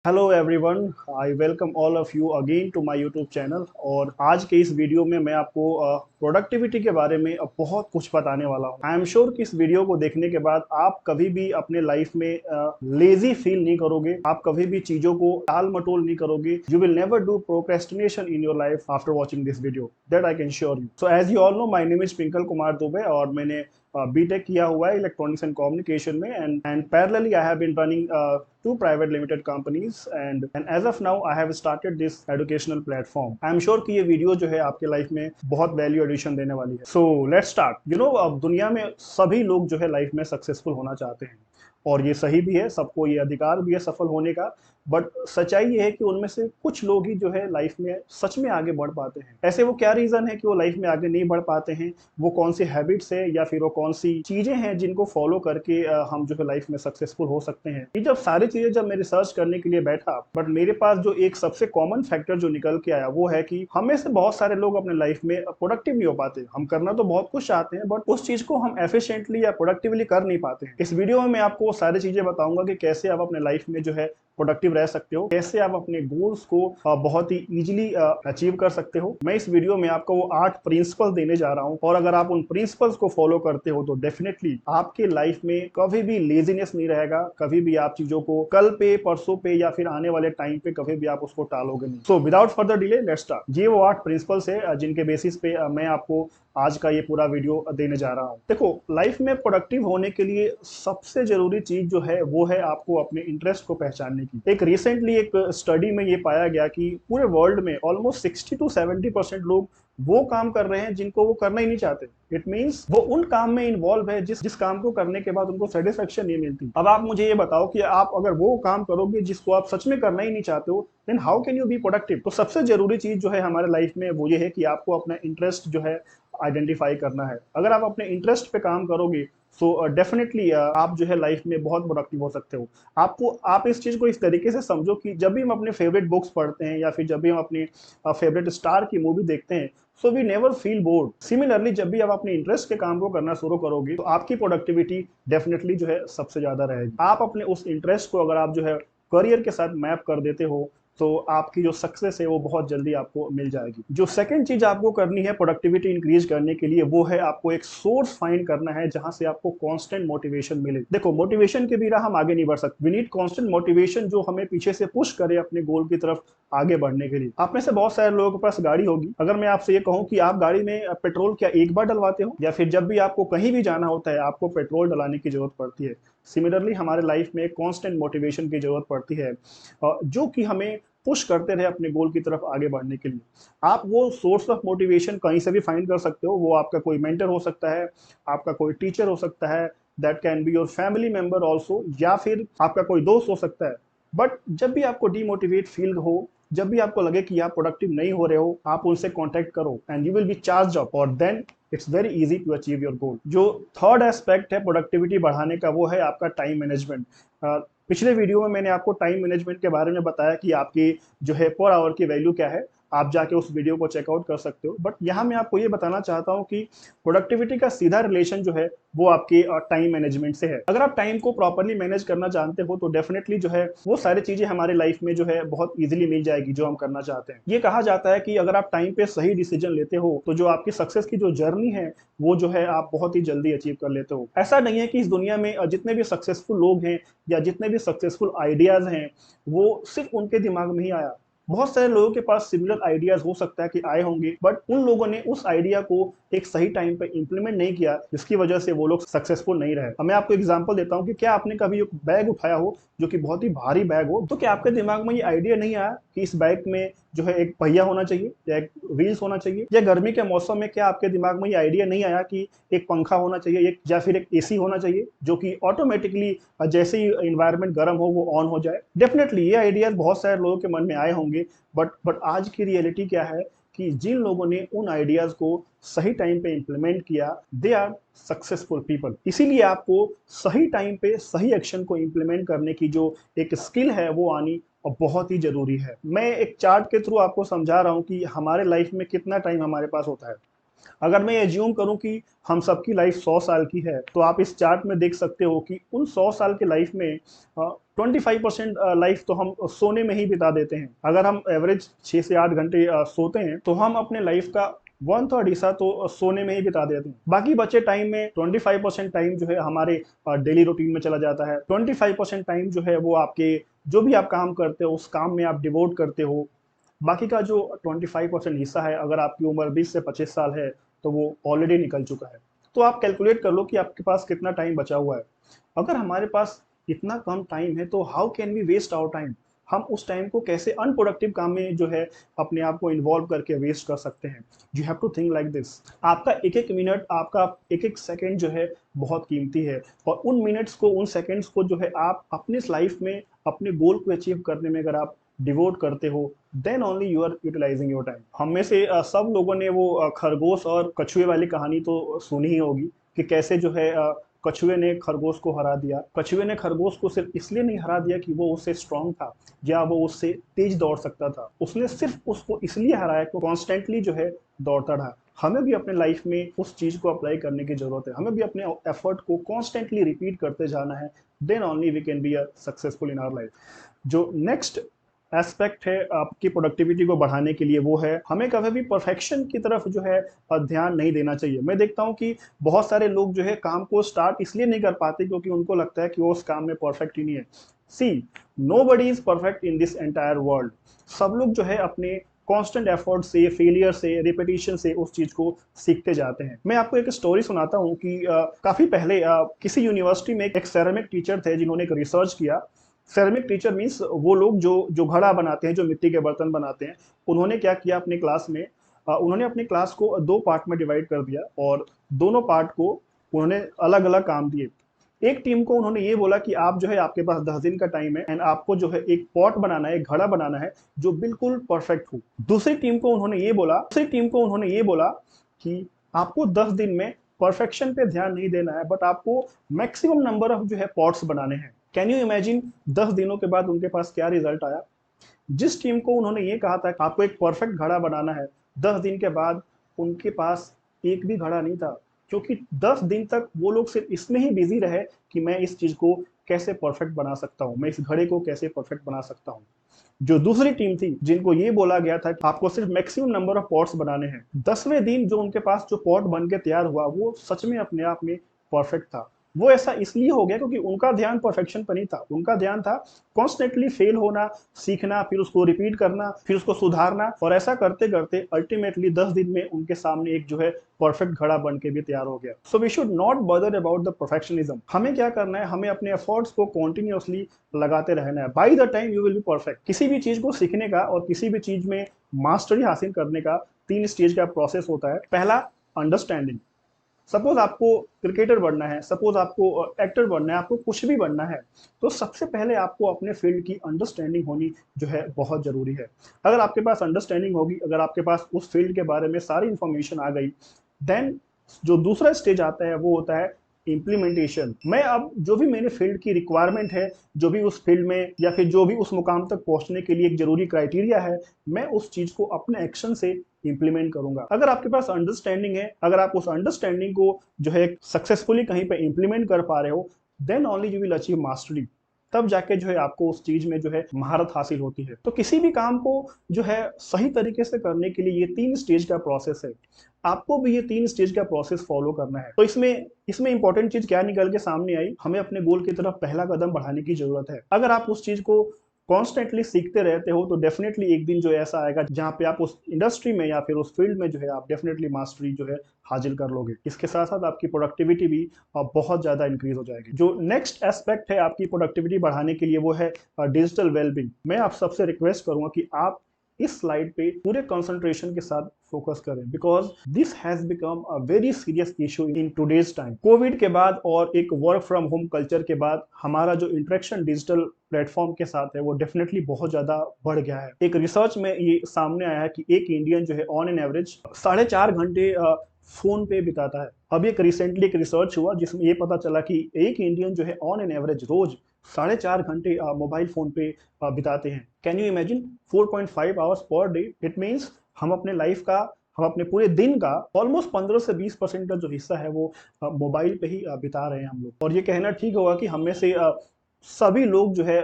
Hello everyone, I welcome all of you again to my YouTube channel. और आज के इस वीडियो में मैं आपको प्रोडक्टिविटी के बारे में बहुत कुछ बताने वाला हूँ। आई एम श्योर कि इस वीडियो को देखने के बाद आप कभी भी अपने लाइफ में लेजी फील नहीं करोगे, आप कभी भी चीजों को टाल मटोल नहीं करोगे। You will never do procrastination in your life after watching this video, that I can sure you. So as you all know, my name is Twinkle Kumar Dubey और मैंने बीटेक किया हुआ है इलेक्ट्रॉनिक्स एंड कम्युनिकेशन में, and parallelly I have been running two private limited companies and as of now I have started this educational platform. I am sure कि ये video जो है आपके लाइफ में बहुत वैल्यू एडिशन देने वाली है। So let's start. अब दुनिया में सभी लोग जो है लाइफ में सक्सेसफुल होना चाहते हैं और ये सही भी है, सबको ये अधिकार भी है सफल होने का। बट सच्चाई ये है कि उनमें से कुछ लोग ही जो है लाइफ में सच में आगे बढ़ पाते हैं। ऐसे वो क्या रीजन है कि वो लाइफ में आगे नहीं बढ़ पाते हैं? वो कौन सी हैबिट्स है या फिर वो कौन सी चीजें हैं जिनको फॉलो करके हम जो है लाइफ में सक्सेसफुल हो सकते हैं? ये जब सारी चीजें जब मैं रिसर्च करने के लिए बैठा, बट मेरे पास जो एक सबसे कॉमन फैक्टर जो निकल के आया वो है कि हमें से बहुत सारे लोग अपने लाइफ में प्रोडक्टिव नहीं हो पाते। हम करना तो बहुत कुछ चाहते हैं बट उस चीज को हम एफिशिएंटली या प्रोडक्टिवली कर नहीं पाते हैं। इस वीडियो में मैं आपको वो सारी चीजें बताऊंगा कि कैसे आप अपने लाइफ में जो है प्रोडक्टिव रह सकते हो, कैसे आप अपने गोल्स को बहुत ही इजीली अचीव कर सकते हो। मैं इस वीडियो में आपको वो 8 प्रिंसिपल देने जा रहा हूं और अगर आप उन प्रिंसिपल्स को फॉलो करते हो तो डेफिनेटली आपके लाइफ में कभी भी लेजीनेस नहीं रहेगा, कभी भी आप चीजों को कल पे, परसों पे या फिर आने वाले टाइम पे कभी भी आप उसको टालोगे नहीं। So without further delay let's start. ये वो 8 प्रिंसिपल्स है जिनके बेसिस पे मैं आपको आज का ये पूरा वीडियो देने जा रहा हूं। देखो, लाइफ में प्रोडक्टिव होने के लिए सबसे जरूरी चीज जो है वो है आपको अपने इंटरेस्ट को पहचानने की। एक रिसेंटली एक स्टडी में ये पाया गया कि पूरे वर्ल्ड में ऑलमोस्ट 60 to 70% लोग वो काम कर रहे हैं जिनको वो करना ही नहीं चाहते। इट मींस वो उन काम में इन्वॉल्व है जिस काम को करने के बाद उनको सेटिस्फेक्शन नहीं मिलती। अब आप मुझे ये बताओ कि आप अगर वो काम करोगे जिसको आप सच में करना ही नहीं चाहते हो, then how can you be productive? तो सबसे जरूरी चीज जो है हमारे लाइफ में वो ये है कि आपको अपना इंटरेस्ट जो है आइडेंटिफाई करना है। अगर आप अपने इंटरेस्ट पे काम करोगे सो डेफिनेटली आप जो है लाइफ में बहुत प्रोडक्टिव हो सकते हो। आप इस चीज को इस तरीके से समझो कि जब भी हम अपने फेवरेट बुक्स पढ़ते हैं या फिर जब भी हम अपनी फेवरेट स्टार की मूवी देखते हैं, so we never feel bored. Similarly जब भी आप अपने इंटरेस्ट के काम को करना शुरू करोगे तो आपकी प्रोडक्टिविटी डेफिनेटली जो है सबसे ज्यादा रहेगी। आप अपने उस इंटरेस्ट को अगर आप जो है करियर के साथ मैप कर देते हो तो आपकी जो सक्सेस है वो बहुत जल्दी आपको मिल जाएगी। जो सेकंड चीज आपको करनी है प्रोडक्टिविटी इंक्रीज करने के लिए वो है आपको एक सोर्स फाइंड करना है जहां से आपको कांस्टेंट मोटिवेशन मिले। देखो, मोटिवेशन के बिना हम आगे नहीं बढ़ सकते। वी नीड कांस्टेंट मोटिवेशन जो हमें पीछे से पुश करे अपने गोल की तरफ आगे बढ़ने के लिए। आप में से बहुत सारे लोगों के पास गाड़ी होगी। अगर मैं आपसे ये कहूं कि आप गाड़ी में पेट्रोल क्या एक बार डलवाते हो या फिर जब भी आपको कहीं भी जाना होता है आपको पेट्रोल डलाने की जरूरत पड़ती है? सिमिलरली हमारे लाइफ में कांस्टेंट मोटिवेशन की जरूरत पड़ती है जो कि हमें पुश करते रहे अपने गोल की तरफ आगे बढ़ने के लिए। आप वो सोर्स ऑफ मोटिवेशन कहीं से भी फाइंड कर सकते हो। वो आपका कोई मेंटर हो सकता है, आपका कोई टीचर हो सकता है, that can be your family member also, या फिर आपका कोई दोस्त हो सकता है। बट जब भी आपको डीमोटिवेट फील हो, जब भी आपको लगे कि आप प्रोडक्टिव नहीं हो रहे हो, आप उनसे कॉन्टेक्ट करो and you will be charge up और then it's very easy to achieve your goal. जो थर्ड एस्पेक्ट है प्रोडक्टिविटी बढ़ाने का वो है आपका टाइम मैनेजमेंट। पिछले वीडियो में मैंने आपको टाइम मैनेजमेंट के बारे में बताया कि आपकी जो है पर आवर की वैल्यू क्या है। आप जाके उस वीडियो को चेकआउट कर सकते हो। बट यहाँ मैं आपको ये बताना चाहता हूँ कि प्रोडक्टिविटी का सीधा रिलेशन जो है वो आपके टाइम मैनेजमेंट से है। अगर आप टाइम को प्रॉपरली मैनेज करना जानते हो तो डेफिनेटली जो है वो सारी चीजें हमारे लाइफ में जो है बहुत इजीली मिल जाएगी जो हम करना चाहते हैं। ये कहा जाता है कि अगर आप टाइम पे सही डिसीजन लेते हो तो जो आपकी सक्सेस की जो जर्नी है वो जो है आप बहुत ही जल्दी अचीव कर लेते हो। ऐसा नहीं है कि इस दुनिया में जितने भी सक्सेसफुल लोग हैं या जितने भी सक्सेसफुल आइडियाज हैं वो सिर्फ उनके दिमाग में ही आया। बहुत सारे लोगों के पास सिमिलर आइडियाज हो सकता है कि आए होंगे बट उन लोगों ने उस आइडिया को एक सही टाइम पे इंप्लीमेंट नहीं किया जिसकी वजह से वो लोग सक्सेसफुल नहीं रहे। मैं आपको एग्जांपल देता हूँ कि क्या आपने कभी एक बैग उठाया हो जो कि बहुत ही भारी बैग हो, तो क्या आपके दिमाग में ये आइडिया नहीं आया कि इस बैग में जो है एक पहिया होना चाहिए या एक व्हील्स होना चाहिए? या गर्मी के मौसम में क्या आपके दिमाग में ये आइडिया नहीं आया कि एक पंखा होना चाहिए, एक या फिर एक एसी होना चाहिए जो कि ऑटोमेटिकली जैसे ही इन्वायरमेंट गर्म हो वो ऑन हो जाए? डेफिनेटली ये आइडियाज बहुत सारे लोगों के मन में आए होंगे बट आज की रियलिटी क्या है कि जिन लोगों ने उन आइडियाज को सही टाइम पे इंप्लीमेंट किया दे आर सक्सेसफुल पीपल। इसीलिए आपको सही टाइम पे सही एक्शन को इंप्लीमेंट करने की जो एक स्किल है वो आनी बहुत ही जरूरी है। मैं एक चार्ट के थ्रू आपको समझा रहा हूं कि हमारे लाइफ में कितना टाइम हमारे पास होता है। अगर मैं एज्यूम करूं कि हम सबकी लाइफ 100 साल की है तो आप इस चार्ट में देख सकते हो कि उन 100 साल की लाइफ में 25% लाइफ तो हम सोने में ही बिता देते हैं। अगर हम एवरेज 6 से 8 घंटे सोते हैं तो हम अपने लाइफ का 1/3 हिस्सा तो सोने में ही बिता देते हैं। बाकी बचे टाइम में 25% टाइम जो है हमारे डेली रूटीन में चला जाता है। 25% टाइम जो है वो आपके जो भी आप काम करते हो उस काम में आप डिवोट करते हो। बाकी का जो 25% हिस्सा है, अगर आपकी उम्र 20 से 25 साल है तो वो ऑलरेडी निकल चुका है। तो आप कैलकुलेट कर लो कि आपके पास कितना टाइम बचा हुआ है। अगर हमारे पास इतना कम टाइम है तो how can we waste our time? हम उस टाइम को कैसे अनप्रोडक्टिव काम में जो है अपने आप को इन्वॉल्व करके वेस्ट कर सकते हैं? You have to think like this. आपका एक एक मिनट, आपका एक एक सेकेंड जो है बहुत कीमती है, और उन मिनट्स को, उन सेकेंड्स को जो है आप अपनी लाइफ में अपने गोल को अचीव करने में अगर आप डिवोट करते हो, then only you are utilising your time. हम में से सब लोगों ने वो खरगोश और कछुए वाली कहानी तो सुनी ही होगी कि कैसे जो है कछुए ने खरगोश को हरा दिया। कछुए ने खरगोश को सिर्फ इसलिए नहीं हरा दिया कि वो उससे स्ट्रांग था या वो उससे तेज दौड़ सकता था, उसने सिर्फ उसको इसलिए हराया कि कॉन्स्टेंटली जो है दौड़ता रहा। हमें भी अपने लाइफ में उस चीज को अप्लाई करने की जरूरत है। हमें भी अपने एफर्ट को कॉन्स्टेंटली रिपीट करते जाना है, then only we can be a successful in our life. जो नेक्स्ट एस्पेक्ट है आपकी प्रोडक्टिविटी को बढ़ाने के लिए, वो है हमें कभी भी परफेक्शन की तरफ जो है ध्यान नहीं देना चाहिए। मैं देखता हूँ कि बहुत सारे लोग जो है काम को स्टार्ट इसलिए नहीं कर पाते क्योंकि उनको लगता है कि वो उस काम में परफेक्ट ही नहीं है। See, nobody is perfect in this entire world. सब लोग जो है अपने कांस्टेंट एफर्ट से, फेलियर से, रिपीटिशन से उस चीज को सीखते जाते हैं। मैं आपको एक स्टोरी सुनाता हूँ कि काफी पहले किसी यूनिवर्सिटी में एक सेरेमिक टीचर थे जिन्होंने एक रिसर्च किया। सेरेमिक टीचर मीन्स वो लोग जो जो घड़ा बनाते हैं, जो मिट्टी के बर्तन बनाते हैं। उन्होंने क्या किया अपनी क्लास में, उन्होंने अपनी क्लास को 2 पार्ट में डिवाइड कर दिया और दोनों पार्ट को उन्होंने अलग अलग काम दिए। एक टीम को उन्होंने ये बोला कि आप जो है, आपके पास 10 दिन का टाइम है एंड आपको जो है एक पॉट बनाना है, एक घड़ा बनाना है जो बिल्कुल परफेक्ट हो। दूसरी टीम को उन्होंने ये बोला कि आपको 10 दिन में परफेक्शन पे ध्यान नहीं देना है, बट आपको मैक्सिमम नंबर ऑफ जो है पॉट्स बनाने हैं। कैन यू इमेजिन 10 दिनों के बाद उनके पास क्या रिजल्ट आया? जिस टीम को उन्होंने ये कहा था कि आपको एक परफेक्ट घड़ा बनाना है, 10 दिन के बाद उनके पास एक भी घड़ा नहीं था, क्योंकि 10 दिन तक वो लोग सिर्फ इसमें ही बिजी रहे कि मैं इस चीज को कैसे परफेक्ट बना सकता हूँ, मैं इस घड़े को कैसे परफेक्ट बना सकता हूँ। जो दूसरी टीम थी, जिनको ये बोला गया था कि आपको सिर्फ मैक्सिमम नंबर ऑफ पॉट्स बनाने हैं, 10वें दिन जो उनके पास जो पॉट बन के तैयार हुआ वो सच में अपने आप में परफेक्ट था। वो ऐसा इसलिए हो गया क्योंकि उनका ध्यान परफेक्शन पर नहीं था, उनका ध्यान था कॉन्स्टेंटली फेल होना, सीखना, फिर उसको रिपीट करना, फिर उसको सुधारना, और ऐसा करते करते अल्टीमेटली 10 दिन में उनके सामने एक जो है परफेक्ट घड़ा बन के भी तैयार हो गया। सो वी शुड नॉट बदर अबाउट द परफेक्शनिज्म। हमें क्या करना है, हमें अपने एफर्ट्स को कॉन्टिन्यूसली लगाते रहना है। By the time you will be perfect. किसी भी चीज को सीखने का और किसी भी चीज में मास्टरी हासिल करने का 3 स्टेज का प्रोसेस होता है। पहला, अंडरस्टैंडिंग। सपोज आपको क्रिकेटर बनना है, सपोज आपको एक्टर बनना है, आपको कुछ भी बनना है, तो सबसे पहले आपको अपने फील्ड की अंडरस्टैंडिंग होनी जो है बहुत जरूरी है। अगर आपके पास अंडरस्टैंडिंग होगी, अगर आपके पास उस फील्ड के बारे में सारी इंफॉर्मेशन आ गई, देन जो दूसरा स्टेज आता है वो होता है इम्प्लीमेंटेशन। मैं अब जो भी मेरे फील्ड की रिक्वायरमेंट है, जो भी उस फील्ड में या फिर जो भी उस मुकाम तक पहुंचने के लिए एक जरूरी क्राइटेरिया है, मैं उस चीज को अपने एक्शन से इंप्लीमेंट करूंगा। अगर आपके पास अंडरस्टैंडिंग है, अगर आप उस अंडरस्टैंडिंग को जो है सक्सेसफुली कहीं पे इंप्लीमेंट कर पा रहे हो, then only you will achieve mastery. तब जाके जो है आपको उस चीज में जो है महारत हासिल होती है। तो किसी भी काम को जो है सही तरीके से करने के लिए ये 3 स्टेज का प्रोसेस है। आपको भी ये 3 स्टेज का प्रोसेस फॉलो करना है। तो इसमें इसमें इंपॉर्टेंट चीज क्या निकल के सामने आई, हमें अपने गोल की तरफ पहला कदम बढ़ाने की जरूरत है। अगर आप उस चीज को कॉन्स्टेंटली सीखते रहते हो तो डेफिनेटली एक दिन जो ऐसा आएगा जहां पे आप उस इंडस्ट्री में या फिर उस फील्ड में जो है आप डेफिनेटली मास्टरी जो है हासिल कर लोगे। इसके साथ साथ आपकी प्रोडक्टिविटी भी बहुत ज्यादा इंक्रीज हो जाएगी। जो नेक्स्ट एस्पेक्ट है आपकी प्रोडक्टिविटी बढ़ाने के लिए वो है डिजिटल वेलबींग। मैं आप सबसे रिक्वेस्ट करूंगा कि आप इस स्लाइड पे पूरे कंसंट्रेशन के साथ फोकस करें, because this has become a very serious issue in today's time. Covid के बाद और एक वर्क फ्रॉम होम कल्चर के बाद हमारा जो इंटरेक्शन डिजिटल प्लेटफॉर्म के साथ है वो डेफिनेटली बहुत ज्यादा बढ़ गया है। एक रिसर्च में ये सामने आया है कि एक इंडियन जो है ऑन एन एवरेज 4.5 घंटे फोन पे बिताता है। अब एक रिसेंटली एक रिसर्च हुआ जिसमें ये पता चला कि एक इंडियन जो है ऑन एन एवरेज रोज 4.5 घंटे मोबाइल फोन पे बिताते हैं। Can you imagine 4.5 hours per day? It means हम अपने लाइफ का, हम अपने पूरे दिन का ऑलमोस्ट 15 से 20% का जो हिस्सा है वो मोबाइल पे ही बिता रहे हैं हम लोग। और ये कहना ठीक होगा कि हम में से सभी लोग जो है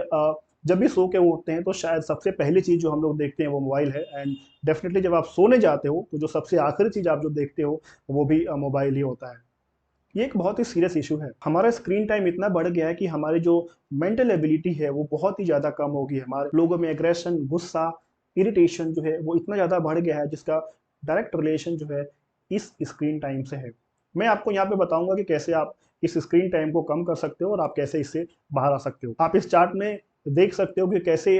जब भी सो के उठते हैं तो शायद सबसे पहली चीज़ जो हम लोग देखते हैं वो मोबाइल है। एंड डेफ़िनेटली जब आप सोने जाते हो तो जो सबसे आखिरी चीज़ आप जो देखते हो वो भी मोबाइल ही होता है। ये एक बहुत ही सीरियस इशू है। हमारा स्क्रीन टाइम इतना बढ़ गया है कि हमारी जो मेंटल एबिलिटी है वो बहुत ही ज़्यादा कम हो गई है। हमारे लोगों में एग्रेशन, गुस्सा, इरिटेशन जो है वो इतना ज़्यादा बढ़ गया है जिसका डायरेक्ट रिलेशन जो है इस स्क्रीन टाइम से है। मैं आपको यहाँ पे बताऊँगा कि कैसे आप इस स्क्रीन टाइम को कम कर सकते हो और आप कैसे इससे बाहर आ सकते हो। आप इस चार्ट में देख सकते हो कि कैसे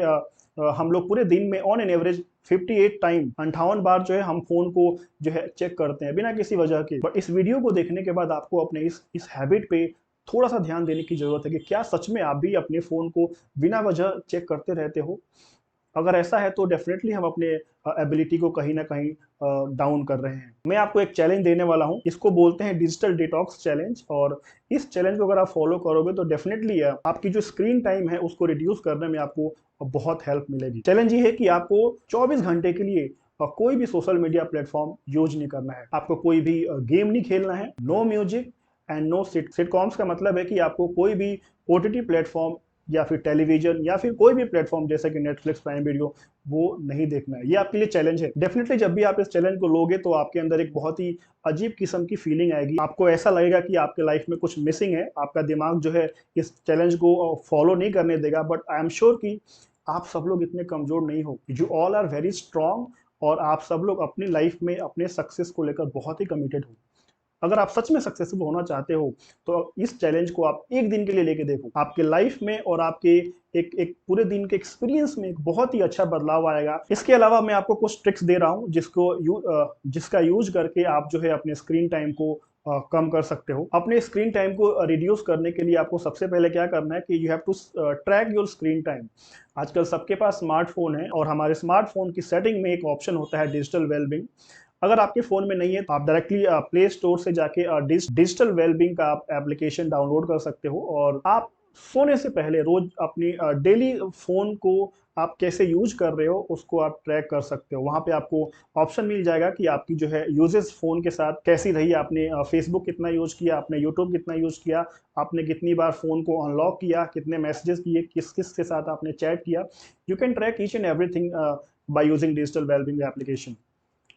हम लोग पूरे दिन में ऑन एन एवरेज 58 टाइम 58 बार जो है हम फ़ोन को जो है चेक करते हैं बिना किसी वजह के। बट इस वीडियो को देखने के बाद आपको अपने इस हैबिट पे थोड़ा-सा ध्यान देने की ज़रूरत है कि क्या सच में आप भी अपने फ़ोन को बिना वजह चेक करते रहते हो? अगर ऐसा है तो डेफ़िनेटली हम अपने एबिलिटी को कहीं न कहीं डाउन कर रहे हैं। मैं आपको एक चैलेंज देने वाला हूँ, इसको बोलते हैं डिजिटल डिटॉक्स चैलेंज। और इस चैलेंज को अगर आप फ़ॉलो करोगे तो डेफ़िनेटली आपकी जो स्क्रीन टाइम है उसको रिड्यूस करने में आपको बहुत हेल्प मिलेगी। चैलेंज ये है कि आपको 24 घंटे के लिए कोई भी सोशल मीडिया प्लेटफ़ॉर्म यूज़ नहीं करना है। आपको कोई भी गेम नहीं खेलना है, no music and no sitcoms का मतलब है कि आपको कोई भी ओटीटी प्लेटफ़ॉर्म या फिर टेलीविज़न या फिर कोई भी प्लेटफ़ॉर्म जैसे कि नेटफ्लिक्स, प्राइम वीडियो वो नहीं देखना है। ये आपके लिए चैलेंज है। डेफ़िनिटली जब भी आप इस चैलेंज को लोगे तो आपके अंदर एक बहुत ही अजीब किस्म की फीलिंग आएगी। आपको ऐसा लगेगा कि आपके लाइफ़ में कुछ मिसिंग है। आपका दिमाग जो है इस चैलेंज को फ़ॉलो नहीं करने देगा। बट आई एम श्योर कि आप सब लोग इतने कमज़ोर नहीं हो। You all are very strong और आप सब लोग अपनी लाइफ़ में अपने सक्सेस को लेकर बहुत ही कमिटेड हो। अगर आप सच में सक्सेसफुल होना चाहते हो तो इस चैलेंज को आप एक दिन के लिए लेके देखो। आपके लाइफ में और आपके एक एक पूरे दिन के एक्सपीरियंस में एक बहुत ही अच्छा बदलाव आएगा। इसके अलावा मैं आपको कुछ ट्रिक्स दे रहा हूँ जिसका यूज करके आप जो है अपने स्क्रीन टाइम को कम कर सकते हो। अपने स्क्रीन टाइम को रिड्यूस करने के लिए आपको सबसे पहले क्या करना है कि you have to track your screen time. आजकल सबके पास स्मार्टफोन है और हमारे स्मार्टफोन की सेटिंग में एक ऑप्शन होता है डिजिटल वेलबींग। अगर आपके फ़ोन में नहीं है तो आप डायरेक्टली प्ले स्टोर से जाके डिजिटल वेलबींग का आप एप्लीकेशन डाउनलोड कर सकते हो। और आप सोने से पहले रोज़ अपनी डेली फ़ोन को आप कैसे यूज़ कर रहे हो उसको आप ट्रैक कर सकते हो। वहाँ पे आपको ऑप्शन मिल जाएगा कि आपकी जो है यूज़ेज़ फ़ोन के साथ कैसी रही, आपने फ़ेसबुक कितना यूज़ किया, आपने यूट्यूब कितना यूज़ किया, आपने कितनी बार फ़ोन को अनलॉक किया, कितने मैसेजेस किए, किस-किस के साथ आपने चैट किया। You can track each and everything by using digital wellbeing application.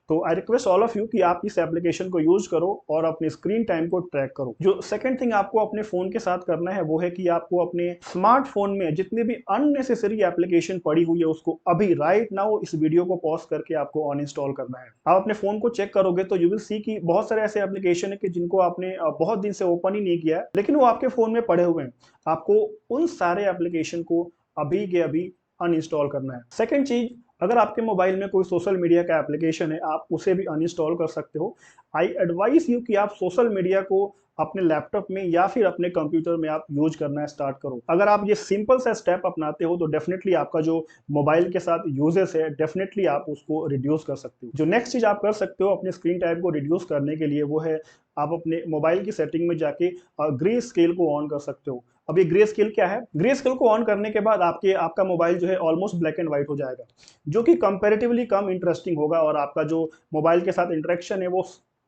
तो I request all of you कि आप इस एप्लीकेशन को यूज करो और अपने स्क्रीन टाइम को ट्रैक करो। जो सेकंड थिंग आपको अपने फोन के साथ करना है वो है कि आपको अपने स्मार्टफोन में जितने भी अननेसेसरी एप्लीकेशन पड़ी हुई है उसको अभी राइट नाउ इस वीडियो को पॉज करके आपको अनइंस्टॉल करना है। आप अपने फोन को चेक करोगे तो यू विल सी कि बहुत सारे ऐसे एप्लीकेशन है कि जिनको आपने बहुत दिन से ओपन ही नहीं किया है लेकिन वो आपके फोन में पड़े हुए हैं। आपको उन सारे एप्लीकेशन को अभी के अभी अनइंस्टॉल करना है। सेकंड चीज, अगर आपके मोबाइल में कोई सोशल मीडिया का एप्लीकेशन है आप उसे भी अनइंस्टॉल कर सकते हो। आई एडवाइस यू कि आप सोशल मीडिया को अपने लैपटॉप में या फिर अपने कंप्यूटर में आप यूज करना स्टार्ट करो। अगर आप ये सिंपल सा स्टेप अपनाते हो तो डेफिनेटली आपका जो मोबाइल के साथ यूजेस है डेफिनेटली आप उसको रिड्यूस कर सकते हो। जो नेक्स्ट चीज आप कर सकते हो अपने स्क्रीन टाइम को रिड्यूस करने के लिए वो है आप अपने मोबाइल की सेटिंग में जाके ग्रे स्केल को ऑन कर सकते हो। अब ये ग्रे स्केल क्या है? ग्रे स्केल को ऑन करने के बाद आपका मोबाइल जो है ऑलमोस्ट ब्लैक एंड व्हाइट हो जाएगा, जो कि कंपैरेटिवली कम इंटरेस्टिंग होगा और आपका जो मोबाइल के साथ इंटरेक्शन है वो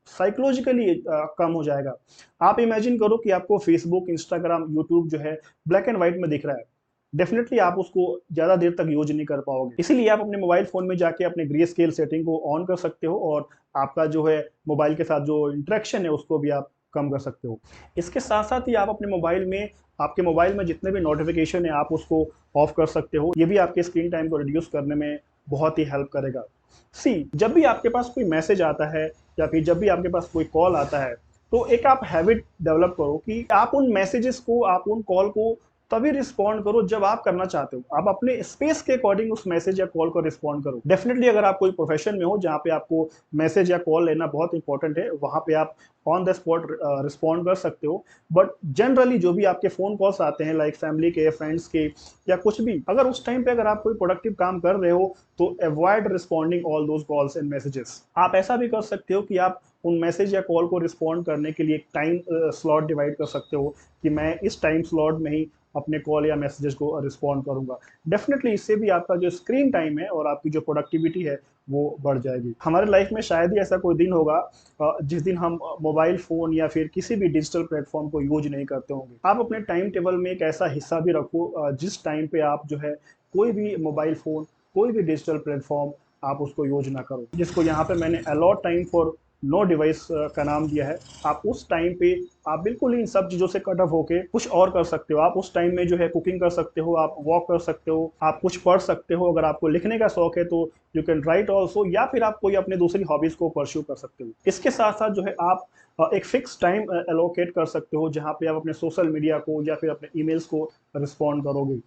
साइकोलॉजिकली कम हो जाएगा। आप इमेजिन करो कि आपको फेसबुक, इंस्टाग्राम, यूट्यूब जो है ब्लैक एंड व्हाइट में दिख रहा है। डेफिनेटली आप उसको ज़्यादा देर तक यूज नहीं कर पाओगे। इसीलिए आप अपने मोबाइल फ़ोन में जाके अपने ग्रे स्केल सेटिंग को ऑन कर सकते हो और आपका जो है मोबाइल के साथ जो इंटरेक्शन है उसको भी आप कम कर सकते हो। इसके साथ-साथ ही आप अपने मोबाइल में आपके मोबाइल में जितने भी नोटिफ़िकेशन है आप उसको ऑफ कर सकते हो। ये भी आपके स्क्रीन टाइम को रिड्यूस करने में बहुत ही हेल्प करेगा। जब भी आपके पास कोई मैसेज आता है या फिर जब भी आपके पास कोई कॉल आता है, तो एक आप हैबिट डेवलप करो कि आप उन मैसेजेस को, आप उन कॉल को तभी रिस्पॉन्ड करो जब आप करना चाहते हो। आप अपने स्पेस के अकॉर्डिंग उस मैसेज या कॉल को रिस्पॉन्ड करो। डेफिनिटली अगर आप कोई प्रोफेशन में हो जहाँ पे आपको मैसेज या कॉल लेना बहुत इंपॉर्टेंट है, वहाँ पे आप ऑन द स्पॉट रिस्पॉन्ड कर सकते हो। बट जनरली जो भी आपके फ़ोन कॉल्स आते हैं लाइक फैमिली के, फ्रेंड्स के या कुछ भी, अगर उस टाइम पे अगर आप कोई प्रोडक्टिव काम कर रहे हो तो avoid responding all those calls and messages. आप ऐसा भी कर सकते हो कि आप उन मैसेज या कॉल को रिस्पॉन्ड करने के लिए एक टाइम स्लॉट डिवाइड कर सकते हो कि मैं इस टाइम स्लॉट में ही अपने कॉल या मैसेजेस को रिस्पॉन्ड करूंगा। डेफिनेटली इससे भी आपका जो स्क्रीन टाइम है और आपकी जो प्रोडक्टिविटी है वो बढ़ जाएगी। हमारे लाइफ में शायद ही ऐसा कोई दिन होगा जिस दिन हम मोबाइल फ़ोन या फिर किसी भी डिजिटल प्लेटफॉर्म को यूज नहीं करते होंगे। आप अपने टाइम टेबल में एक ऐसा हिस्सा भी रखो जिस टाइम पे आप जो है कोई भी मोबाइल फ़ोन, कोई भी डिजिटल प्लेटफॉर्म आप उसको यूज ना करो, जिसको यहाँ पे मैंने allot time for no device का नाम दिया है। आप उस टाइम पे आप बिल्कुल इन सब चीज़ों से कट ऑफ होके कुछ और कर सकते हो। आप उस टाइम में जो है कुकिंग कर सकते हो, आप वॉक कर सकते हो, आप कुछ पढ़ सकते हो। अगर आपको लिखने का शौक है तो यू कैन राइट ऑल्सो, या फिर आप कोई अपने दूसरी हॉबीज को परस्यू कर सकते हो। इसके साथ साथ जो है आप एक फिक्स टाइम एलोकेट कर सकते हो जहाँ पे आप अपने सोशल मीडिया को या फिर अपने ईमेल्स को रिस्पॉन्ड करोगे।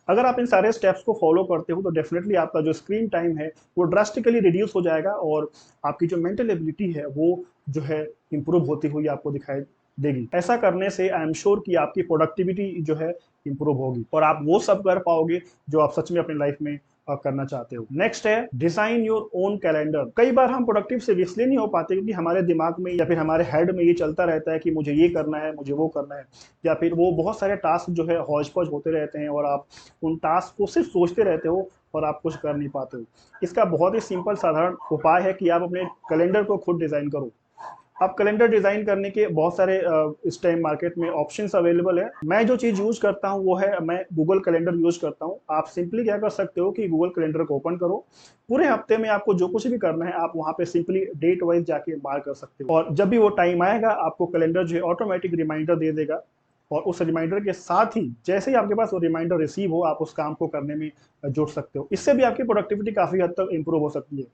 अगर आप इन सारे स्टेप्स को फॉलो करते हो तो डेफिनेटली आपका जो स्क्रीन टाइम है वो ड्रास्टिकली रिड्यूस हो जाएगा और आपकी जो मेंटल एबिलिटी है वो जो है इंप्रूव होती हुई आपको दिखाई देगी। ऐसा करने से आई एम श्योर कि आपकी प्रोडक्टिविटी जो है इंप्रूव होगी और आप वो सब कर पाओगे जो आप सच में अपनी लाइफ में करना चाहते हो। नेक्स्ट है डिजाइन योर ओन कैलेंडर। कई बार हम प्रोडक्टिव से इसलिए नहीं हो पाते क्योंकि हमारे दिमाग में या फिर हमारे हेड में ये चलता रहता है कि मुझे ये करना है, मुझे वो करना है, या फिर वो बहुत सारे टास्क जो है हौज पौज होते रहते हैं और आप उन टास्क को सिर्फ सोचते रहते हो और आप कुछ कर नहीं पाते हो। इसका बहुत ही सिंपल साधारण उपाय है कि आप अपने कैलेंडर को खुद डिजाइन करो। आप कैलेंडर डिजाइन करने के बहुत सारे इस टाइम मार्केट में ऑप्शंस अवेलेबल है। मैं जो चीज यूज करता हूँ वो है मैं गूगल कैलेंडर यूज करता हूँ। आप सिंपली क्या कर सकते हो कि गूगल कैलेंडर को ओपन करो। पूरे हफ्ते में आपको जो कुछ भी करना है आप वहाँ पे सिंपली डेट वाइज जाके मार्क कर सकते हो और जब भी वो टाइम आएगा आपको कैलेंडर जो है ऑटोमेटिक रिमाइंडर दे देगा और उस रिमाइंडर के साथ ही जैसे ही आपके पास वो रिमाइंडर रिसीव हो आप उस काम को करने में जुट सकते हो। इससे भी आपकी प्रोडक्टिविटी काफी हद तक इंप्रूव हो सकती है।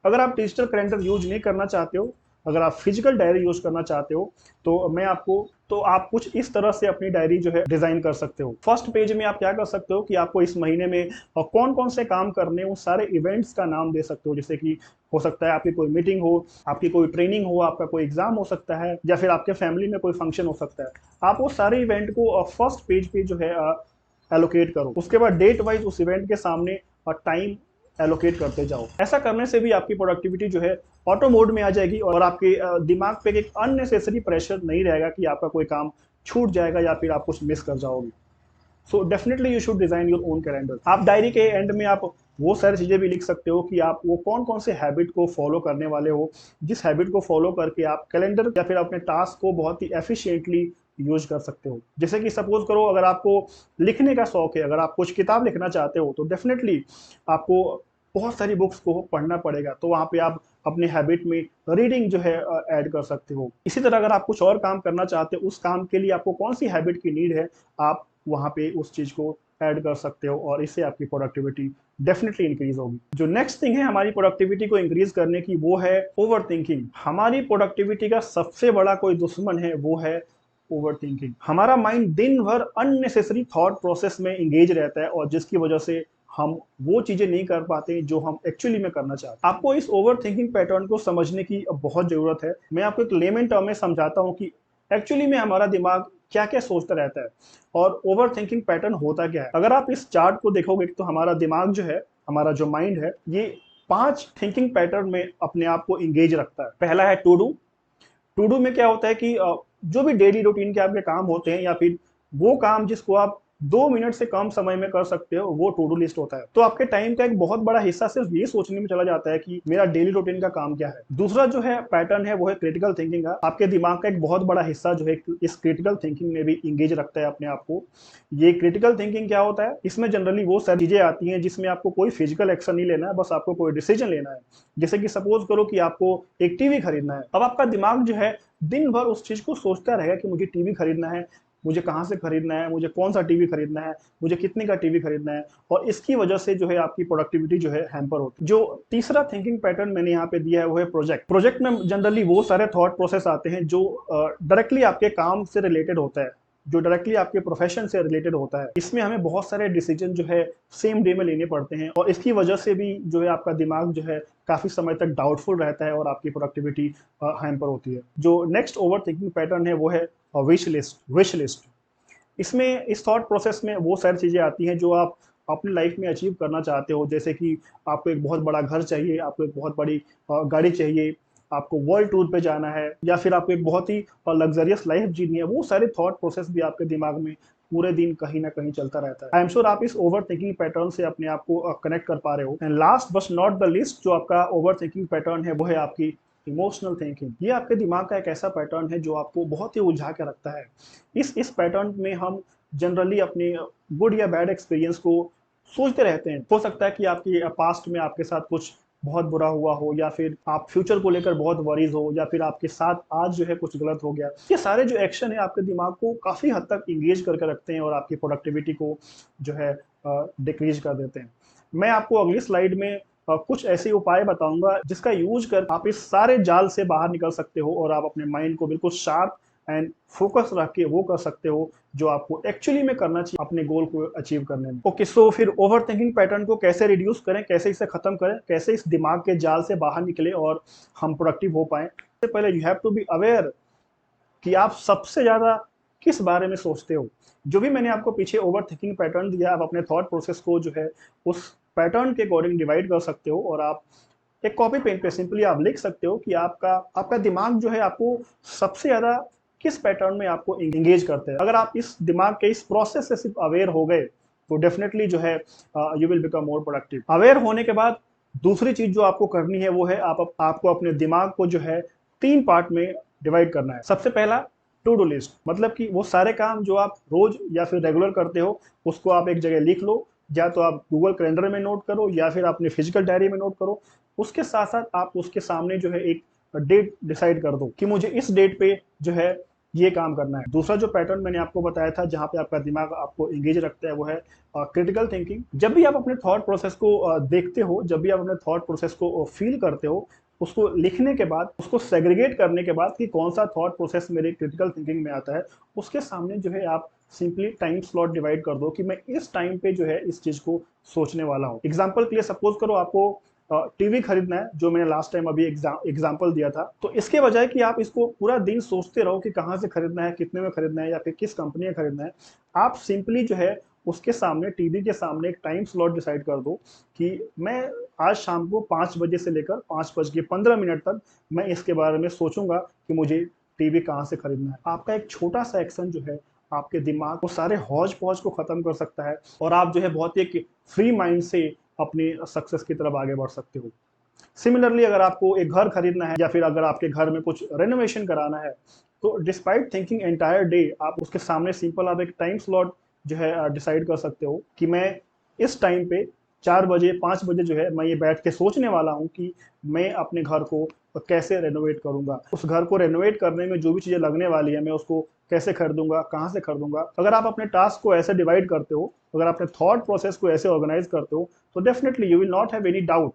अगर आप डिजिटल कैलेंडर यूज नहीं करना चाहते हो, अगर आप फिजिकल डायरी यूज करना चाहते हो तो आप कुछ इस तरह से अपनी डायरी जो है डिजाइन कर सकते हो। फर्स्ट पेज में आप क्या कर सकते हो कि आपको इस महीने में कौन कौन से काम करने उन सारे इवेंट्स का नाम दे सकते हो। जैसे कि हो सकता है आपकी कोई मीटिंग हो, आपकी कोई ट्रेनिंग हो, आपका कोई एग्जाम हो सकता है या फिर आपके फैमिली में कोई फंक्शन हो सकता है। आप वो सारे इवेंट को फर्स्ट पेज पे जो है एलोकेट करो। उसके बाद डेट वाइज उस इवेंट के सामने टाइम एलोकेट करते जाओ। ऐसा करने से भी आपकी प्रोडक्टिविटी जो है ऑटो मोड में आ जाएगी और आपके दिमाग पे एक अननेसेसरी प्रेशर नहीं रहेगा कि आपका कोई काम छूट जाएगा या फिर आप कुछ मिस कर जाओगे। So definitely you should design your own calendar. आप डायरी के एंड में आप वो सारी चीजें भी लिख सकते हो कि आप वो कौन कौन से हैबिट को फॉलो करने वाले हो, जिस हैबिट को फॉलो करके आप कैलेंडर या फिर अपने टास्क को बहुत ही एफिशिएंटली यूज कर सकते हो। जैसे कि सपोज करो अगर आपको लिखने का शौक है, अगर आप कुछ किताब लिखना चाहते हो तो डेफिनेटली आपको बहुत सारी बुक्स को पढ़ना पड़ेगा, तो वहाँ पे आप अपने हैबिट में रीडिंग जो है ऐड कर सकते हो। इसी तरह अगर आप कुछ और काम करना चाहते हो, उस काम के लिए आपको कौन सी हैबिट की नीड है, आप वहाँ पे उस चीज को ऐड कर सकते हो और इससे आपकी प्रोडक्टिविटी डेफिनेटली इंक्रीज होगी। जो नेक्स्ट थिंग है हमारी प्रोडक्टिविटी को इंक्रीज करने की वो है ओवर थिंकिंग। हमारी प्रोडक्टिविटी का सबसे बड़ा कोई दुश्मन है वो है ओवर थिंकिंग। हमारा माइंड दिन भर अननेसेसरी थॉट प्रोसेस में इंगेज रहता है और जिसकी वजह से हम वो चीजें नहीं कर पाते जो हम एक्चुअली में करना चाहते हैं। आपको इस ओवर थिंकिंग पैटर्न को समझने की बहुत जरूरत है। मैं आपको एक लेमन टर्म में समझाता हूँ कि एक्चुअली में हमारा दिमाग क्या क्या सोचता रहता है और ओवर थिंकिंग पैटर्न होता क्या है। अगर आप इस चार्ट को देखोगे तो हमारा दिमाग जो है, हमारा जो माइंड है, ये 5 थिंकिंग पैटर्न में अपने आप को इंगेज रखता है। पहला है टू डू। टू डू में क्या होता है कि जो भी डेली रूटीन के आपके काम होते हैं या फिर वो काम जिसको आप 2 मिनट से कम समय में कर सकते हो, वो टू डू लिस्ट होता है। तो आपके टाइम का एक बहुत बड़ा हिस्सा सिर्फ ये सोचने में चला जाता है कि मेरा डेली रूटीन का काम क्या है। दूसरा जो है पैटर्न है वो है क्रिटिकल थिंकिंग का। आपके दिमाग का एक बहुत बड़ा हिस्सा जो है इस क्रिटिकल थिंकिंग में भी इंगेज रखता है अपने आप को। ये क्रिटिकल थिंकिंग क्या होता है, इसमें जनरली वो सारी चीजें आती हैं जिसमें आपको कोई फिजिकल एक्शन नहीं लेना है, बस आपको कोई डिसीजन लेना है। जैसे कि सपोज करो कि आपको एक टीवी खरीदना है। अब आपका दिमाग जो है दिन भर उस चीज को सोचता रहेगा कि मुझे टीवी खरीदना है, मुझे कहाँ से खरीदना है, मुझे कौन सा टीवी खरीदना है, मुझे कितने का टीवी खरीदना है, और इसकी वजह से जो है आपकी प्रोडक्टिविटी जो है हैम्पर होती है। जो तीसरा थिंकिंग पैटर्न मैंने यहाँ पे दिया है वो है प्रोजेक्ट। प्रोजेक्ट में जनरली वो सारे थॉट प्रोसेस आते हैं जो डायरेक्टली आपके काम से रिलेटेड होता है, जो डायरेक्टली आपके प्रोफेशन से रिलेटेड होता है। इसमें हमें बहुत सारे डिसीजन जो है सेम डे में लेने पड़ते हैं और इसकी वजह से भी जो है आपका दिमाग जो है काफी समय तक डाउटफुल रहता है और आपकी प्रोडक्टिविटी हैम्पर होती है। जो नेक्स्ट ओवर थिंकिंग पैटर्न है वो है विश लिस्ट। इसमें इस थॉट प्रोसेस में वो सारी चीजें आती हैं जो आप अपनी लाइफ में अचीव करना चाहते हो। जैसे कि आपको एक बहुत बड़ा घर चाहिए, आपको एक बहुत बड़ी गाड़ी चाहिए, आपको वर्ल्ड टूर पे जाना है, या फिर आपको एक बहुत ही लग्जरियस लाइफ जीनी है। वो सारे थॉट प्रोसेस भी आपके दिमाग में पूरे दिन कहीं ना कहीं चलता रहता है। आई एम श्योर आप इस ओवर थिंकिंग पैटर्न से अपने आप को कनेक्ट कर पा रहे हो। And last but not the list, जो आपका ओवर थिंकिंग पैटर्न है वो है आपकी इमोशनल थिंकिंग। ये आपके दिमाग का एक ऐसा पैटर्न है जो आपको बहुत ही उलझा के रखता है। इस पैटर्न में हम जनरली अपने गुड या बैड एक्सपीरियंस को सोचते रहते हैं। हो सकता है कि आपकी पास्ट में आपके साथ कुछ बहुत बुरा हुआ हो, या फिर आप फ्यूचर को लेकर बहुत वरीज हो, या फिर आपके साथ आज जो है कुछ गलत हो गया। ये सारे जो एक्शन है आपके दिमाग को काफ़ी हद तक इंगेज करके रखते हैं और आपकी प्रोडक्टिविटी को जो है डिक्रीज कर देते हैं। मैं आपको अगली स्लाइड में कुछ ऐसे उपाय बताऊंगा जिसका यूज कर आप इस सारे जाल से बाहर निकल सकते हो और आप अपने माइंड को बिल्कुल शार्प एंड फोकस रख के वो कर सकते हो जो आपको एक्चुअली में करना चाहिए अपने गोल को अचीव करने में। ओके, सो फिर ओवर थिंकिंग पैटर्न को कैसे रिड्यूस करें, कैसे इसे खत्म करें, कैसे इस दिमाग के जाल से बाहर निकले और हम प्रोडक्टिव हो पाए। सबसे पहले you have to be aware कि आप सबसे ज्यादा किस बारे में सोचते हो। जो भी मैंने आपको पीछे ओवर थिंकिंग पैटर्न दिया, आप अपने थॉट प्रोसेस को जो है उस पैटर्न के अकॉर्डिंग डिवाइड कर सकते हो और आप एक कॉपी पेन पे सिंपली आप लिख सकते हो कि आपका दिमाग जो है आपको सबसे ज्यादा किस पैटर्न में आपको एंगेज करते हैं। अगर आप इस दिमाग के इस प्रोसेस से सिर्फ अवेयर हो गए तो डेफिनेटली जो है you will become more productive. Aware होने के बाद दूसरी चीज जो आपको करनी है वो है आपको अपने दिमाग को जो है 3 पार्ट में डिवाइड करना है। सबसे पहला टू डू लिस्ट, मतलब कि वो सारे काम जो आप रोज या फिर रेगुलर करते हो उसको आप एक जगह लिख लो, या तो आप गूगल कैलेंडर में नोट करो या फिर अपने फिजिकल डायरी में नोट करो। उसके साथ साथ आप उसके सामने जो है एक डेट डिसाइड कर दो कि मुझे इस डेट पे जो है ये काम करना है। दूसरा जो पैटर्न मैंने आपको बताया था जहां पे आपका दिमाग आपको एंगेज रखता है वो है क्रिटिकल थिंकिंग। जब भी आप अपने थॉट प्रोसेस को देखते हो, जब भी आप अपने थॉट प्रोसेस को फील करते हो, उसको लिखने के बाद, उसको सेग्रीगेट करने के बाद कि कौन सा थॉट प्रोसेस मेरे क्रिटिकल थिंकिंग में आता है, उसके सामने जो है आप सिंपली टाइम स्लॉट डिवाइड कर दो कि मैं इस टाइम पे जो है इस चीज को सोचने वाला हूँ। एग्जाम्पल के लिए सपोज करो आपको टीवी खरीदना है, जो मैंने लास्ट टाइम अभी एग्जाम्पल दिया था। तो इसके बजाय कि आप इसको पूरा दिन सोचते रहो कि कहाँ से खरीदना है, कितने में खरीदना है या फिर किस कंपनी का खरीदना है, आप सिंपली जो है उसके सामने, टीवी के सामने एक टाइम स्लॉट डिसाइड कर दो कि मैं आज शाम को 5 बजे से लेकर 5:15 तक मैं इसके बारे में सोचूंगा कि मुझे टीवी कहाँ से खरीदना है। आपका एक छोटा सा एक्शन जो है आपके दिमाग को सारे हौज पौज को खत्म कर सकता है और आप जो है बहुत ही फ्री माइंड से अपने सक्सेस की तरफ आगे बढ़ सकते हो। सिमिलरली अगर आपको एक घर खरीदना है या फिर अगर आपके घर में कुछ रेनोवेशन कराना है, तो डिस्पाइट थिंकिंग एंटायर डे, आप उसके सामने सिंपल आप एक टाइम स्लॉट जो है डिसाइड कर सकते हो कि मैं इस टाइम पे 4 बजे 5 बजे जो है मैं ये बैठ के सोचने वाला हूँ कि मैं अपने घर को कैसे रेनोवेट करूंगा। उस घर को रेनोवेट करने में जो भी चीज़ें लगने वाली है मैं उसको कैसे खरीदूंगा, कहाँ से खरीदूंगा। अगर आप अपने टास्क को ऐसे डिवाइड करते हो, अगर अपने थॉट प्रोसेस को ऐसे ऑर्गेनाइज करते हो, तो definitely you will not have any doubt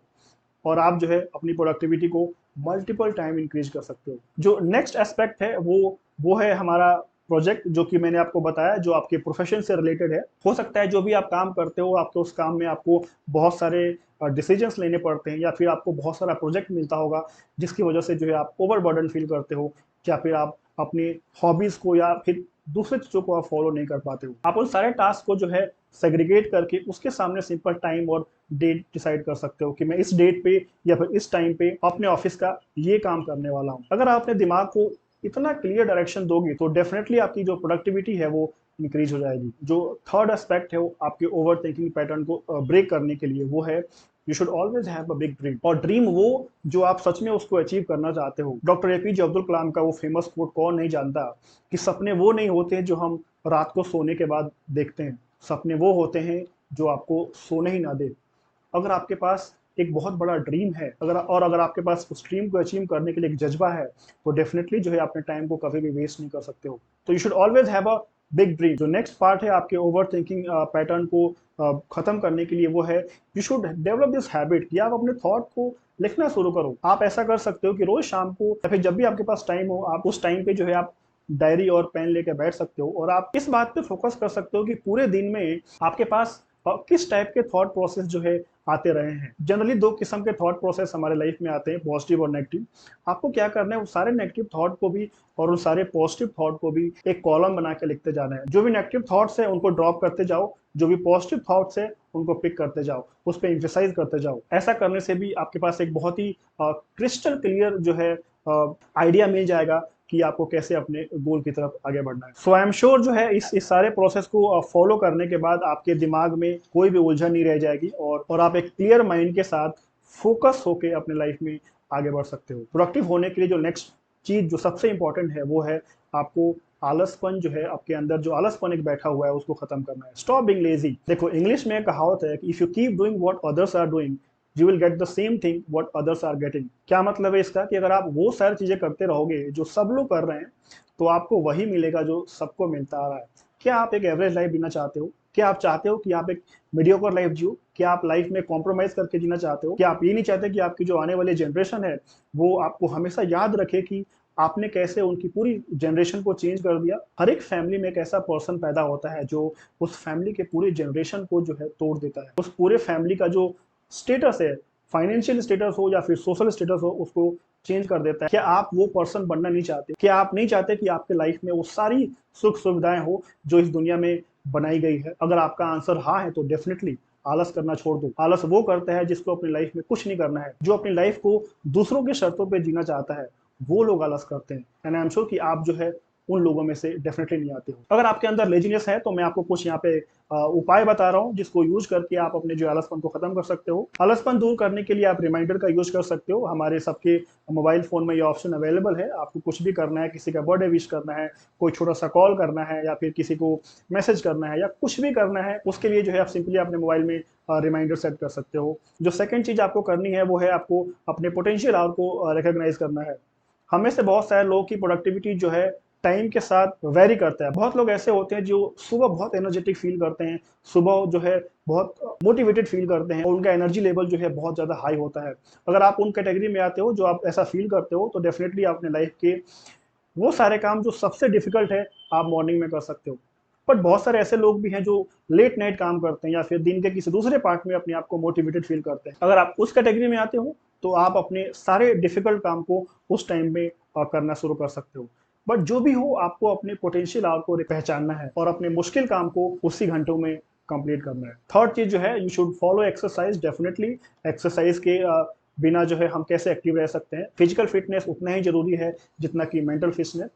और आप जो है अपनी प्रोडक्टिविटी को मल्टीपल टाइम इंक्रीज कर सकते हो। जो नेक्स्ट एस्पेक्ट है वो है हमारा प्रोजेक्ट, जो कि मैंने आपको बताया जो आपके प्रोफेशन से रिलेटेड है। हो सकता है जो भी आप काम करते हो आपके उस काम में आपको बहुत सारे डिसीजंस लेने पड़ते हैं या फिर आपको बहुत सारा प्रोजेक्ट मिलता होगा जिसकी वजह से जो है आप ओवरबर्डन फील करते हो, या फिर आप अपनी हॉबीज को या फिर दूसरे चीजों को आप फॉलो नहीं कर पाते हो। आप उन सारे टास्क को जो है सेग्रीगेट करके उसके सामने सिंपल टाइम और डेट डिसाइड कर सकते हो कि मैं इस डेट पे या फिर इस टाइम पे अपने ऑफिस का ये काम करने वाला हूँ। अगर आप अपने दिमाग को इतना क्लियर डायरेक्शन दोगे तो डेफिनेटली आपकी जो प्रोडक्टिविटी है वो इंक्रीज हो जाएगी। जो थर्ड एस्पेक्ट है वो आपके ओवर थिंकिंग पैटर्न को ब्रेक करने के लिए वो है you should always have a big dream. और ड्रीम वो जो आप सच में उसको अचीव करना चाहते हो। डॉक्टर एपीजे अब्दुल कलाम का वो फेमस कोट कौन नहीं जानता कि सपने वो नहीं होते जो हम रात को सोने के बाद देखते हैं, सपने वो होते हैं जो आपको सोने ही ना दे। अगर आपके पास एक बहुत बड़ा ड्रीम है, अगर आपके पास उस ड्रीम को अचीव करने के लिए एक जज्बा है, तो डेफिनेटली जो है अपने टाइम को कभी भी वेस्ट नहीं कर सकते हो। तो you should always have a big dream. जो नेक्स्ट पार्ट है आपके ओवर थिंकिंग पैटर्न को खत्म करने के लिए वो है you should develop this habit कि आप अपने थॉट को लिखना शुरू करो। आप ऐसा कर सकते हो कि रोज शाम को या फिर जब भी आपके पास टाइम हो, आप उस टाइम पे जो है आप डायरी और पेन लेके बैठ सकते हो और आप इस बात पे फोकस कर सकते हो कि पूरे दिन में आपके पास किस टाइप के थॉट प्रोसेस जो है आते रहे हैं। जनरली 2 किस्म के थॉट प्रोसेस हमारे लाइफ में आते हैं, पॉजिटिव और नेगेटिव। आपको क्या करना है, वो सारे नेगेटिव थॉट को भी और उन सारे पॉजिटिव थॉट को भी एक कॉलम बना के लिखते जाना है। जो भी नेगेटिव थॉट्स है उनको ड्रॉप करते जाओ, जो भी पॉजिटिव थॉट्स है उनको पिक करते जाओ, उस पर एम्फेसाइज करते जाओ। ऐसा करने से भी आपके पास एक बहुत ही क्रिस्टल क्लियर जो है आइडिया मिल जाएगा कि आपको कैसे अपने गोल की तरफ आगे बढ़ना है। सो आई एम श्योर जो है इस सारे प्रोसेस को फॉलो करने के बाद आपके दिमाग में कोई भी उलझन नहीं रह जाएगी और आप एक क्लियर माइंड के साथ फोकस होकर अपने लाइफ में आगे बढ़ सकते हो। प्रोडक्टिव होने के लिए जो नेक्स्ट चीज जो सबसे इंपॉर्टेंट है वो है आपको आलसपन जो है आपके अंदर जो आलसपन एक बैठा हुआ है उसको खत्म करना है। Stop being lazy. देखो इंग्लिश में एक कहावत है कि if you keep doing what others are doing you will get the same thing what others are getting. क्या मतलब है इसका कि अगर आप वो सारी चीजें करते रहोगे जो सब लोग कर रहे हैं तो आपको वही मिलेगा जो सबको मिलता आ रहा है। क्या आप एक एवरेज लाइफ जीना चाहते हो? क्या आप चाहते हो कि आप एक मीडियोकर लाइफ जियो? क्या आप लाइफ में कॉम्प्रोमाइज करके जीना चाहते हो? क्या आप ये नहीं चाहते कि आपकी जो आने वाली जनरेशन है वो आपको हमेशा याद रखे कि आपने कैसे उनकी पूरी जनरेशन को चेंज कर दिया? हर एक फैमिली में एक ऐसा पर्सन पैदा होता है जो उस फैमिली के पूरे जनरेशन को जो है तोड़ देता है। उस पूरे फैमिली का जो स्टेटस है, फाइनेंशियल स्टेटस हो या फिर सोशल स्टेटस हो, उसको चेंज कर देता है। क्या आप वो पर्सन बनना नहीं चाहते? क्या आप नहीं चाहते कि आपके लाइफ में वो सारी सुख सुविधाएं हो जो इस दुनिया में बनाई गई है? अगर आपका आंसर हाँ है तो डेफिनेटली आलस करना छोड़ दो। आलस वो करता है जिसको अपनी लाइफ में कुछ नहीं करना है, जो अपनी लाइफ को दूसरों के शर्तों पे जीना चाहता है, वो लोग आलस करते हैं। एंड आई एम श्योर कि आप जो है उन लोगों में से डेफिनेटली नहीं आते हो। अगर आपके अंदर लेजीनेस है तो मैं आपको कुछ यहाँ पे उपाय बता रहा हूँ जिसको यूज करके आप अपने जो आलसपन को खत्म कर सकते हो। आलसपन दूर करने के लिए आप रिमाइंडर का यूज कर सकते हो। हमारे सबके मोबाइल फोन में ये ऑप्शन अवेलेबल है। आपको कुछ भी करना है, किसी का बर्थडे विश करना है, कोई छोटा सा कॉल करना है या फिर किसी को मैसेज करना है या कुछ भी करना है, उसके लिए जो है आप सिंपली अपने मोबाइल में रिमाइंडर सेट कर सकते हो। जो सेकंड चीज आपको करनी है वो है आपको अपने पोटेंशियल आवर को रिकॉग्नाइज करना है। हमें से बहुत सारे लोगों की प्रोडक्टिविटी जो है टाइम के साथ वेरी करता है। बहुत लोग ऐसे होते हैं जो सुबह बहुत एनर्जेटिक फील करते हैं, सुबह जो है बहुत मोटिवेटेड फील करते हैं, उनका एनर्जी लेवल जो है बहुत ज़्यादा हाई होता है। अगर आप उन कैटेगरी में आते हो जो आप ऐसा फील करते हो तो डेफिनेटली आप अपने लाइफ के वो सारे काम जो सबसे डिफिकल्ट है आप मॉर्निंग में कर सकते हो। बट बहुत सारे ऐसे लोग भी हैं जो लेट नाइट काम करते हैं या फिर दिन के किसी दूसरे पार्ट में अपने आप को मोटिवेटेड फील करते हैं। अगर आप उस कैटेगरी में आते हो तो आप अपने सारे डिफिकल्ट काम को उस टाइम में करना शुरू कर सकते हो। बट जो भी हो आपको अपने पोटेंशियल आवर को पहचानना है और अपने मुश्किल काम को उसी घंटों में कंप्लीट करना है। थर्ड चीज जो है, you should follow exercise. Definitely exercise के बिना जो है हम कैसे एक्टिव रह सकते हैं? फिजिकल फिटनेस उतना ही जरूरी है जितना कि मेंटल फिटनेस।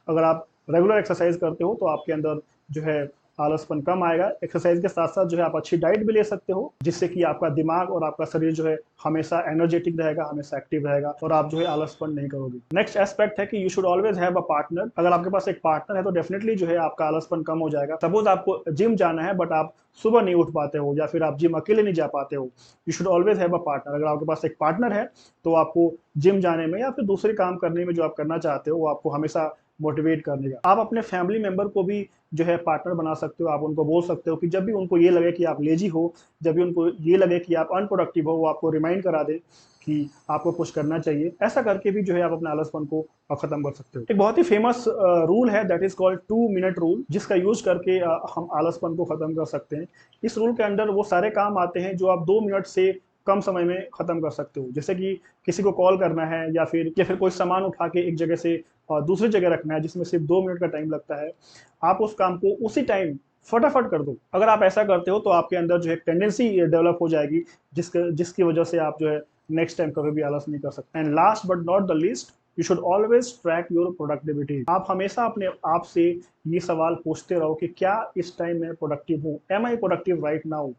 अगर आप रेगुलर एक्सरसाइज करते हो तो आपके अंदर जो है आलसपन कम आएगा। एक्सरसाइज के साथ साथ जो है आप अच्छी डाइट भी ले सकते हो जिससे कि आपका दिमाग और आपका शरीर जो है हमेशा एनर्जेटिक रहेगा, हमेशा एक्टिव रहेगा और आप जो है आलसपन नहीं करोगे। नेक्स्ट एस्पेक्ट है कि you should always have a partner. अगर आपके पास एक पार्टनर है तो डेफिनेटली जो है आपका आलसपन कम हो जाएगा। सपोज आपको जिम जाना है बट आप सुबह नहीं उठ पाते हो या फिर आप जिम अकेले नहीं जा पाते हो, you should always have a partner. अगर आपके पास एक पार्टनर है तो आपको जिम जाने में या फिर दूसरे काम करने में जो आप करना चाहते हो वो आपको हमेशा मोटिवेट करने का। आप अपने फैमिली मेंबर को भी जो है पार्टनर बना सकते हो। आप उनको बोल सकते हो कि जब भी उनको ये लगे कि आप लेजी हो, जब भी उनको ये लगे कि आप अनप्रोडक्टिव हो, वो आपको रिमाइंड करा दे कि आपको कुछ करना चाहिए। ऐसा करके भी जो है आप अपने आलसपन को खत्म कर सकते हो। एक बहुत ही फेमस रूल है that is called 2 minute rule, जिसका यूज करके हम आलसपन को खत्म कर सकते हैं। इस रूल के अंदर वो सारे काम आते हैं जो आप 2 मिनट से कम समय में खत्म कर सकते हो। जैसे कि किसी को कॉल करना है या फिर कोई सामान उठा के एक जगह से दूसरी जगह रखना है जिसमें सिर्फ 2 मिनट का टाइम लगता है। आप उस काम को उसी टाइम फटाफट कर दो। अगर आप ऐसा करते हो तो आपके अंदर जो है टेंडेंसी डेवलप हो जाएगी जिसकी वजह से आप जो है नेक्स्ट टाइम कभी भी आलस नहीं कर सकते। And last but not the least, you should always track your productivity. आप हमेशा अपने आप से ये सवाल पूछते रहो कि क्या इस टाइम मैं प्रोडक्टिव हूँ? Am I productive right now?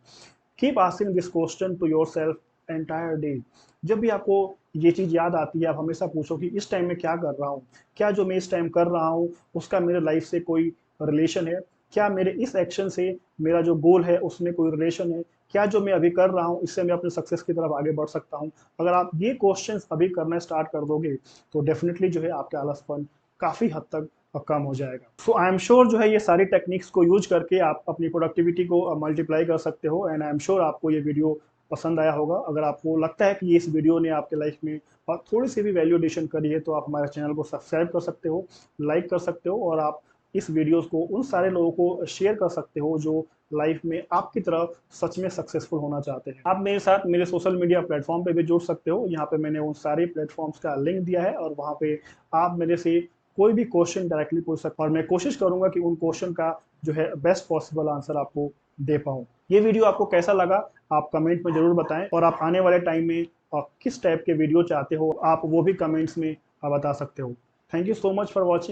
Keep asking this question to yourself entire day. जब भी आपको ये चीज़ याद आती है आप हमेशा पूछो कि इस टाइम में क्या कर रहा हूँ? क्या जो मैं इस टाइम कर रहा हूँ उसका मेरे लाइफ से कोई रिलेशन है? क्या मेरे इस एक्शन से मेरा जो गोल है उसमें कोई रिलेशन है? क्या जो मैं अभी कर रहा हूँ इससे मैं अपने सक्सेस की तरफ आगे बढ़ सकता हूँ? अगर आप ये क्वेश्चंस अभी करना स्टार्ट कर दोगे तो डेफिनेटली जो है आपका आलसपन काफ़ी हद तक कम हो जाएगा। सो आई एम श्योर जो है ये सारी टेक्निक्स को यूज करके आप अपनी प्रोडक्टिविटी को मल्टीप्लाई कर सकते हो। एंड आई एम श्योर आपको ये वीडियो पसंद आया होगा। अगर आपको लगता है कि इस वीडियो ने आपके लाइफ में थोड़ी सी भी वैल्यू एडिशन करी है तो आप हमारे चैनल को सब्सक्राइब कर सकते हो, लाइक कर सकते हो और आप इस वीडियोस को उन सारे लोगों को शेयर कर सकते हो जो लाइफ में आपकी तरह सच में सक्सेसफुल होना चाहते हैं। आप मेरे साथ मेरे सोशल मीडिया प्लेटफॉर्म पे भी जुड़ सकते हो। यहाँ पे मैंने उन सारे प्लेटफॉर्म्स का लिंक दिया है और वहाँ पे आप मेरे से कोई भी क्वेश्चन डायरेक्टली पूछ सकते हो और मैं कोशिश करूंगा कि उन क्वेश्चन का जो है बेस्ट पॉसिबल आंसर आपको दे पाऊँ। ये वीडियो आपको कैसा लगा आप कमेंट में जरूर बताएं और आप आने वाले टाइम में किस टाइप के वीडियो चाहते हो आप वो भी कमेंट्स में बता सकते हो। Thank you so much for watching.